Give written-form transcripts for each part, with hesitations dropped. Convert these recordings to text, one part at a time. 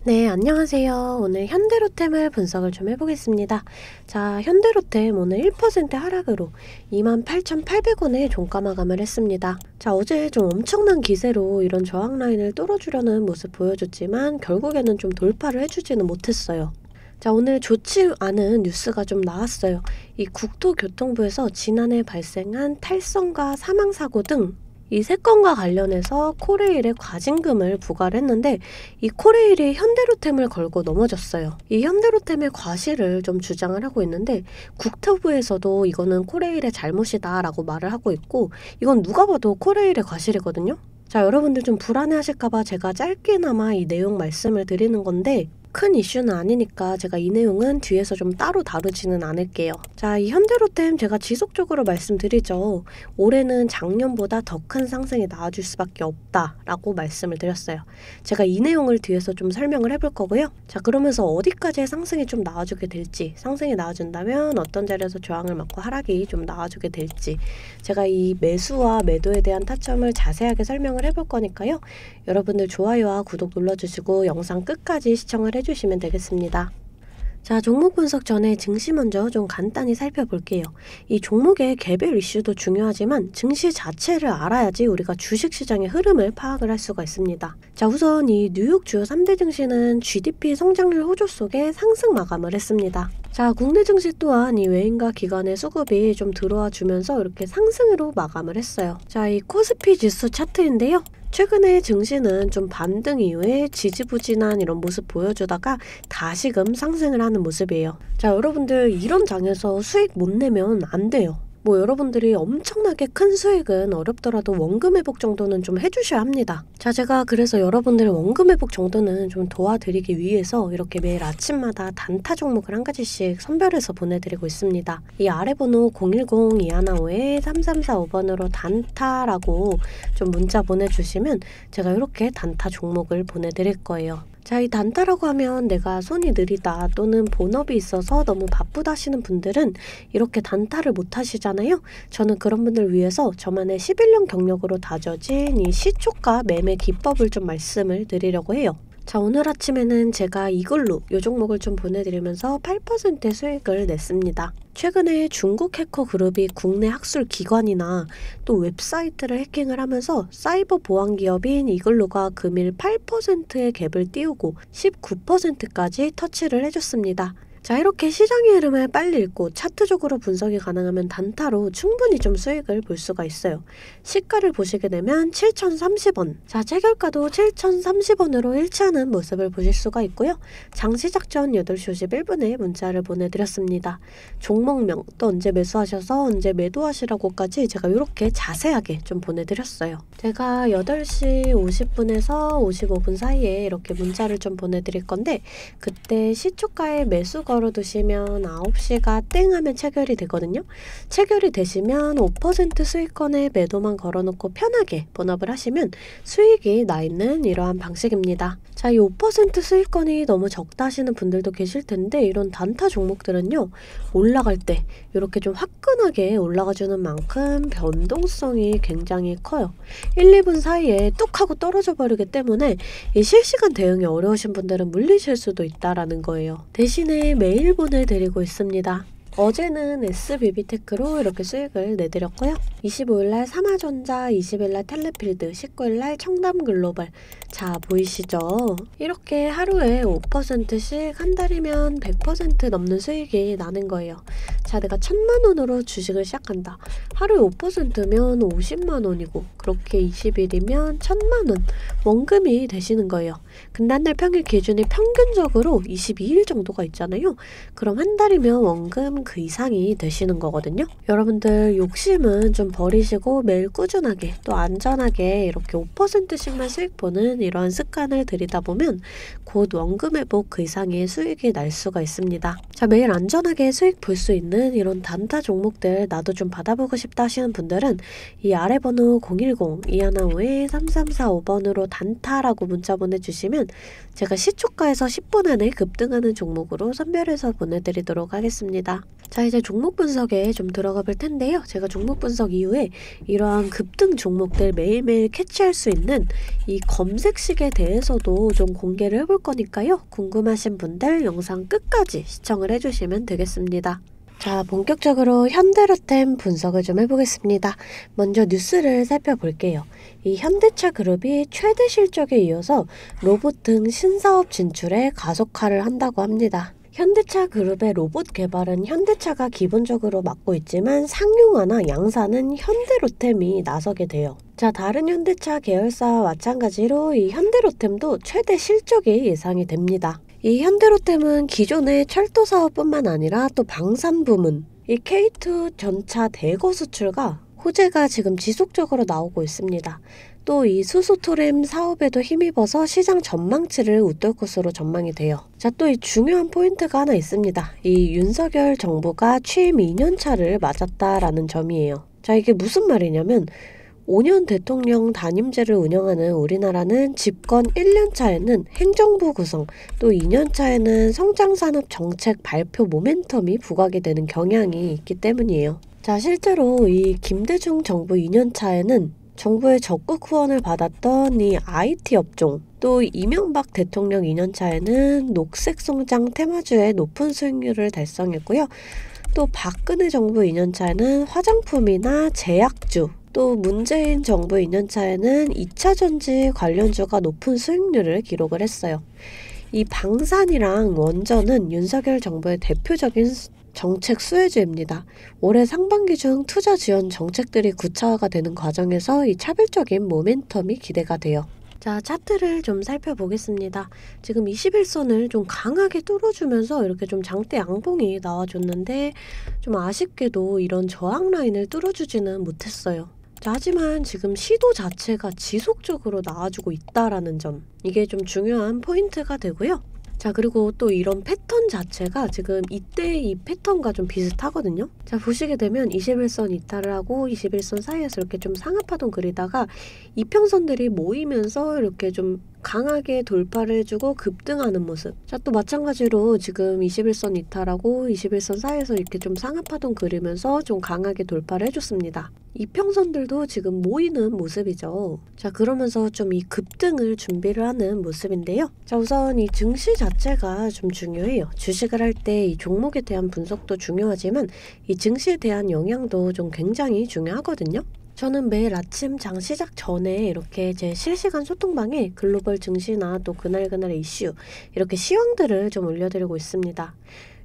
네, 안녕하세요. 오늘 현대로템을 분석을 좀 해보겠습니다. 자, 현대로템 오늘 1% 하락으로 28,800원에 종가 마감을 했습니다. 자, 어제 좀 엄청난 기세로 이런 저항 라인을 뚫어주려는 모습 보여줬지만 결국에는 좀 돌파를 해주지는 못했어요. 자, 오늘 좋지 않은 뉴스가 좀 나왔어요. 이 국토교통부에서 지난해 발생한 탈선과 사망사고 등 이 세 건과 관련해서 코레일에 과징금을 부과를 했는데 이 코레일이 현대로템을 걸고 넘어졌어요. 이 현대로템의 과실을 좀 주장을 하고 있는데 국토부에서도 이거는 코레일의 잘못이다 라고 말을 하고 있고 이건 누가 봐도 코레일의 과실이거든요. 자, 여러분들 좀 불안해하실까봐 제가 짧게나마 이 내용 말씀을 드리는 건데 큰 이슈는 아니니까 제가 이 내용은 뒤에서 좀 따로 다루지는 않을게요. 자, 이 현대로템 제가 지속적으로 말씀드리죠. 올해는 작년보다 더 큰 상승이 나와줄 수밖에 없다라고 말씀을 드렸어요. 제가 이 내용을 뒤에서 좀 설명을 해볼 거고요. 자, 그러면서 어디까지의 상승이 좀 나와주게 될지, 상승이 나와준다면 어떤 자리에서 저항을 맞고 하락이 좀 나와주게 될지 제가 이 매수와 매도에 대한 타점을 자세하게 설명을 해볼 거니까요. 여러분들 좋아요와 구독 눌러주시고 영상 끝까지 시청을 해주시면 되겠습니다. 자, 종목 분석 전에 증시 먼저 좀 간단히 살펴볼게요. 이 종목의 개별 이슈도 중요하지만 증시 자체를 알아야지 우리가 주식시장의 흐름을 파악을 할 수가 있습니다. 자, 우선 이 뉴욕 주요 3대 증시는 GDP 성장률 호조 속에 상승 마감을 했습니다. 자, 국내 증시 또한 이 외인과 기관의 수급이 좀 들어와 주면서 이렇게 상승으로 마감을 했어요. 자, 이 코스피 지수 차트인데요. 최근에 증시는 좀 반등 이후에 지지부진한 이런 모습 보여주다가 다시금 상승을 하는 모습이에요. 자, 여러분들 이런 장에서 수익 못 내면 안 돼요. 뭐 여러분들이 엄청나게 큰 수익은 어렵더라도 원금 회복 정도는 좀 해주셔야 합니다. 자, 제가 그래서 여러분들의 원금 회복 정도는 좀 도와드리기 위해서 이렇게 매일 아침마다 단타 종목을 한 가지씩 선별해서 보내드리고 있습니다. 이 아래 번호 010-215-3345번으로 단타라고 좀 문자 보내주시면 제가 이렇게 단타 종목을 보내드릴 거예요. 자, 이 단타라고 하면 내가 손이 느리다 또는 본업이 있어서 너무 바쁘다 하시는 분들은 이렇게 단타를 못 하시잖아요. 저는 그런 분들 위해서 저만의 11년 경력으로 다져진 이 시초가 매매 기법을 좀 말씀을 드리려고 해요. 자, 오늘 아침에는 제가 이걸로 이 종목을 좀 보내드리면서 8%의 수익을 냈습니다. 최근에 중국 해커 그룹이 국내 학술 기관이나 또 웹사이트를 해킹을 하면서 사이버 보안 기업인 이글루가 금일 8%의 갭을 띄우고 19%까지 터치를 해줬습니다. 자, 이렇게 시장의 흐름을 빨리 읽고 차트적으로 분석이 가능하면 단타로 충분히 좀 수익을 볼 수가 있어요. 시가를 보시게 되면 7,030원. 자, 체결가도 7,030원으로 일치하는 모습을 보실 수가 있고요. 장시작 전 8시 51분에 문자를 보내드렸습니다. 종목명, 또 언제 매수하셔서 언제 매도하시라고까지 제가 이렇게 자세하게 좀 보내드렸어요. 제가 8시 50분에서 55분 사이에 이렇게 문자를 좀 보내드릴 건데 그때 시초가에 매수 걸어두시면 9시가 땡 하면 체결이 되거든요. 체결이 되시면 5% 수익권에 매도만 걸어놓고 편하게 본업을 하시면 수익이 나 있는 이러한 방식입니다. 자, 이 5% 수익권이 너무 적다 하시는 분들도 계실 텐데 이런 단타 종목들은요. 올라갈 때 이렇게 좀 화끈하게 올라가주는 만큼 변동성이 굉장히 커요. 1, 2분 사이에 뚝 하고 떨어져 버리기 때문에 이 실시간 대응이 어려우신 분들은 물리실 수도 있다라는 거예요. 대신에 매일 보내드리고 있습니다. 어제는 SBB테크로 이렇게 수익을 내드렸고요. 25일날 삼화전자, 20일날 텔레필드, 19일날 청담글로벌. 자, 보이시죠? 이렇게 하루에 5%씩 한 달이면 100% 넘는 수익이 나는 거예요. 자, 내가 1,000만원으로 주식을 시작한다. 하루에 5%면 50만원이고 그렇게 20일이면 1,000만원 원금이 되시는 거예요. 근데 한 달 평일 기준이 평균적으로 22일 정도가 있잖아요. 그럼 한 달이면 원금 그 이상이 되시는 거거든요. 여러분들 욕심은 좀 버리시고 매일 꾸준하게 또 안전하게 이렇게 5%씩만 수익 보는 이러한 습관을 들이다 보면 곧 원금 회복 그 이상의 수익이 날 수가 있습니다. 자, 매일 안전하게 수익 볼 수 있는 있는 이런 단타 종목들 나도 좀 받아보고 싶다 하시는 분들은 이 아래 번호 010-215-3345번으로 단타라고 문자 보내주시면 제가 시초가에서 10분 안에 급등하는 종목으로 선별해서 보내드리도록 하겠습니다. 자, 이제 종목 분석에 좀 들어가 볼 텐데요. 제가 종목 분석 이후에 이러한 급등 종목들 매일매일 캐치할 수 있는 이 검색식에 대해서도 좀 공개를 해볼 거니까요. 궁금하신 분들 영상 끝까지 시청을 해주시면 되겠습니다. 자, 본격적으로 현대로템 분석을 좀 해보겠습니다. 먼저 뉴스를 살펴볼게요. 이 현대차 그룹이 최대 실적에 이어서 로봇 등 신사업 진출에 가속화를 한다고 합니다. 현대차 그룹의 로봇 개발은 현대차가 기본적으로 맡고 있지만 상용화나 양산은 현대로템이 나서게 돼요. 자, 다른 현대차 계열사와 마찬가지로 이 현대로템도 최대 실적이 예상이 됩니다. 이 현대로템은 기존의 철도 사업뿐만 아니라 또 방산 부문, 이 K2 전차 대거 수출과 호재가 지금 지속적으로 나오고 있습니다. 또 이 수소토램 사업에도 힘입어서 시장 전망치를 웃돌 것으로 전망이 돼요. 자, 또 이 중요한 포인트가 하나 있습니다. 이 윤석열 정부가 취임 2년차를 맞았다라는 점이에요. 자, 이게 무슨 말이냐면 5년 대통령 단임제를 운영하는 우리나라는 집권 1년차에는 행정부 구성, 또 2년차에는 성장산업 정책 발표 모멘텀이 부각이 되는 경향이 있기 때문이에요. 자, 실제로 이 김대중 정부 2년차에는 정부의 적극 후원을 받았던 이 IT 업종, 또 이명박 대통령 2년차에는 녹색 성장 테마주의 높은 수익률을 달성했고요. 또 박근혜 정부 2년차에는 화장품이나 제약주, 또 문재인 정부 2년차에는 2차전지 관련주가 높은 수익률을 기록을 했어요. 이 방산이랑 원전은 윤석열 정부의 대표적인 정책 수혜주입니다. 올해 상반기 중 투자 지원 정책들이 구체화가 되는 과정에서 이 차별적인 모멘텀이 기대가 돼요. 자, 차트를 좀 살펴보겠습니다. 지금 21선을 좀 강하게 뚫어주면서 이렇게 좀 장대 양봉이 나와줬는데 좀 아쉽게도 이런 저항 라인을 뚫어주지는 못했어요. 자, 하지만 지금 시도 자체가 지속적으로 나와주고 있다라는 점, 이게 좀 중요한 포인트가 되고요. 자, 그리고 또 이런 패턴 자체가 지금 이때의 이 패턴과 좀 비슷하거든요. 자, 보시게 되면 21선 이탈을 하고 21선 사이에서 이렇게 좀 상하파동 그리다가 이평선들이 모이면서 이렇게 좀 강하게 돌파를 해주고 급등하는 모습. 자, 또 마찬가지로 지금 21선 이탈하고 21선 사이에서 이렇게 좀 상하파동 그리면서 좀 강하게 돌파를 해줬습니다. 이평선들도 지금 모이는 모습이죠. 자, 그러면서 좀 이 급등을 준비를 하는 모습인데요. 자, 우선 이 증시 자체가 좀 중요해요. 주식을 할 때 이 종목에 대한 분석도 중요하지만 이 증시에 대한 영향도 좀 굉장히 중요하거든요. 저는 매일 아침 장 시작 전에 이렇게 제 실시간 소통방에 글로벌 증시나 또 그날그날의 이슈, 이렇게 시황들을 좀 올려드리고 있습니다.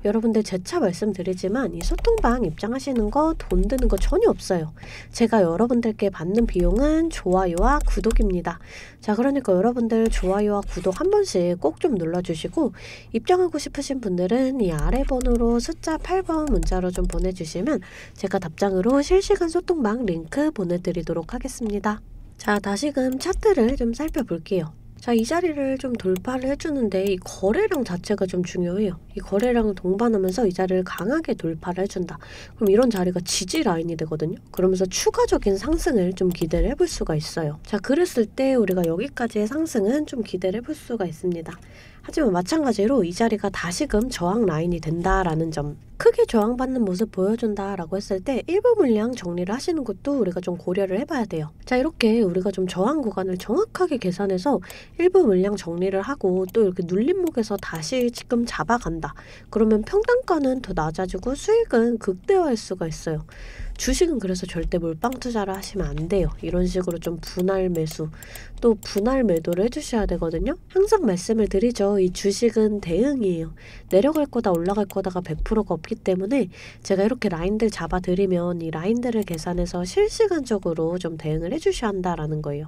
여러분들 재차 말씀드리지만 이 소통방 입장하시는 거 돈 드는 거 전혀 없어요. 제가 여러분들께 받는 비용은 좋아요와 구독입니다. 자, 그러니까 여러분들 좋아요와 구독 한 번씩 꼭 좀 눌러주시고 입장하고 싶으신 분들은 이 아래 번호로 숫자 8번 문자로 좀 보내주시면 제가 답장으로 실시간 소통방 링크 보내드리도록 하겠습니다. 자, 다시금 차트를 좀 살펴볼게요. 자, 이 자리를 좀 돌파를 해주는데 이 거래량 자체가 좀 중요해요. 이 거래량을 동반하면서 이 자리를 강하게 돌파를 해준다. 그럼 이런 자리가 지지 라인이 되거든요. 그러면서 추가적인 상승을 좀 기대를 해볼 수가 있어요. 자, 그랬을 때 우리가 여기까지의 상승은 좀 기대를 해볼 수가 있습니다. 하지만 마찬가지로 이 자리가 다시금 저항 라인이 된다라는 점, 크게 저항받는 모습 보여준다라고 했을 때 일부 물량 정리를 하시는 것도 우리가 좀 고려를 해봐야 돼요. 자, 이렇게 우리가 좀 저항 구간을 정확하게 계산해서 일부 물량 정리를 하고 또 이렇게 눌림목에서 다시 지금 잡아간다. 그러면 평단가는 더 낮아지고 수익은 극대화할 수가 있어요. 주식은 그래서 절대 몰빵 투자를 하시면 안 돼요. 이런 식으로 좀 분할 매수, 또 분할 매도를 해주셔야 되거든요. 항상 말씀을 드리죠. 이 주식은 대응이에요. 내려갈 거다 올라갈 거다가 100%가 없기 때문에 제가 이렇게 라인들 잡아드리면 이 라인들을 계산해서 실시간적으로 좀 대응을 해주셔야 한다라는 거예요.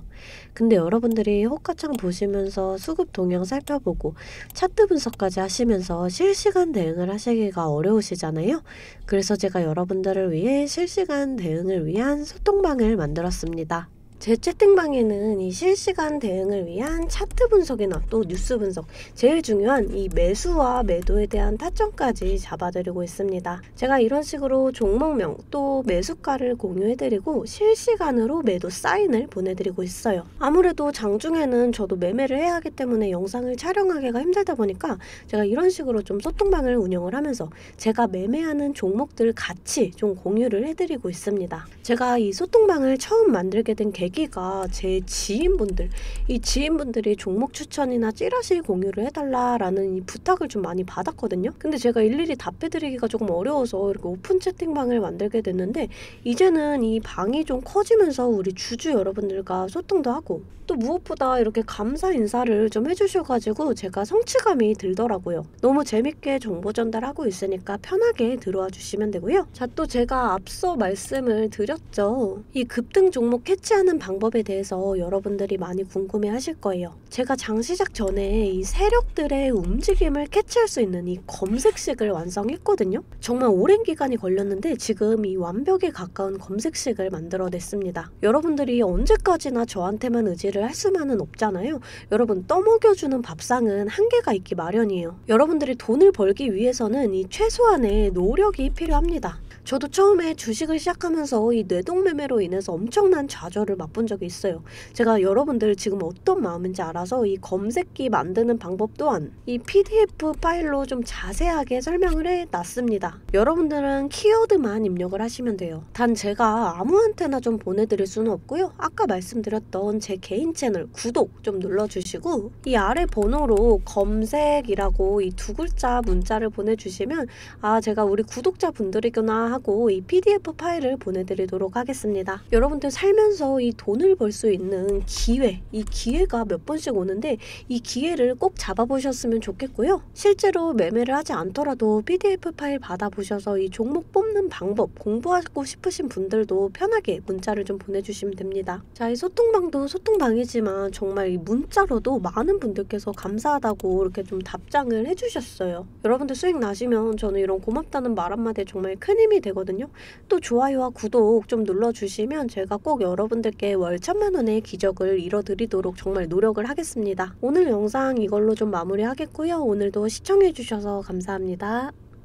근데 여러분들이 호가창 보시면서 수급 동향 살펴보고 차트 분석까지 하시면서 실시간 대응을 하시기가 어려우시잖아요. 그래서 제가 여러분들을 위해 실시간 대응을 위한 소통방을 만들었습니다. 제 채팅방에는 이 실시간 대응을 위한 차트 분석이나 또 뉴스 분석, 제일 중요한 이 매수와 매도에 대한 타점까지 잡아드리고 있습니다. 제가 이런 식으로 종목명 또 매수가를 공유해드리고 실시간으로 매도 사인을 보내드리고 있어요. 아무래도 장중에는 저도 매매를 해야 하기 때문에 영상을 촬영하기가 힘들다 보니까 제가 이런 식으로 좀 소통방을 운영을 하면서 제가 매매하는 종목들 같이 좀 공유를 해드리고 있습니다. 제가 이 소통방을 처음 만들게 된 계기가 제 지인분들, 이 지인분들이 종목 추천이나 찌라시 공유를 해달라라는 이 부탁을 좀 많이 받았거든요. 근데 제가 일일이 답해드리기가 조금 어려워서 이렇게 오픈 채팅방을 만들게 됐는데, 이제는 이 방이 좀 커지면서 우리 주주 여러분들과 소통도 하고 또 무엇보다 이렇게 감사 인사를 좀 해주셔가지고 제가 성취감이 들더라고요. 너무 재밌게 정보 전달하고 있으니까 편하게 들어와 주시면 되고요. 자, 또 제가 앞서 말씀을 드렸죠. 이 급등 종목 캐치하는 방법에 대해서 여러분들이 많이 궁금해 하실 거예요. 제가 장 시작 전에 이 세력들의 움직임을 캐치할 수 있는 이 검색식을 완성했거든요. 정말 오랜 기간이 걸렸는데 지금 이 완벽에 가까운 검색식을 만들어냈습니다. 여러분들이 언제까지나 저한테만 의지를 할 수만은 없잖아요. 여러분, 떠먹여주는 밥상은 한계가 있기 마련이에요. 여러분들이 돈을 벌기 위해서는 이 최소한의 노력이 필요합니다. 저도 처음에 주식을 시작하면서 이 뇌동매매로 인해서 엄청난 좌절을 맛본 적이 있어요. 제가 여러분들 지금 어떤 마음인지 알아서 이 검색기 만드는 방법 또한 이 PDF 파일로 좀 자세하게 설명을 해놨습니다. 여러분들은 키워드만 입력을 하시면 돼요. 단 제가 아무한테나 좀 보내드릴 수는 없고요. 아까 말씀드렸던 제 개인 채널 구독 좀 눌러주시고 이 아래 번호로 검색이라고 이 두 글자 문자를 보내주시면 아, 제가 우리 구독자분들이구나 하고 이 PDF 파일을 보내드리도록 하겠습니다. 여러분들 살면서 이 돈을 벌 수 있는 기회, 이 기회가 몇 번씩 오는데 이 기회를 꼭 잡아보셨으면 좋겠고요. 실제로 매매를 하지 않더라도 PDF 파일 받아보셔서 이 종목 뽑는 방법 공부하고 싶으신 분들도 편하게 문자를 좀 보내주시면 됩니다. 자, 이 소통방도 소통방이지만 정말 이 문자로도 많은 분들께서 감사하다고 이렇게 좀 답장을 해주셨어요. 여러분들 수익 나시면 저는 이런 고맙다는 말 한마디에 정말 큰 힘이 되거든요. 또 좋아요와 구독 좀 눌러주시면 제가 꼭 여러분들께 월 1000만 원의 기적을 이뤄드리도록 정말 노력을 하겠습니다. 오늘 영상 이걸로 좀 마무리하겠고요. 오늘도 시청해주셔서 감사합니다.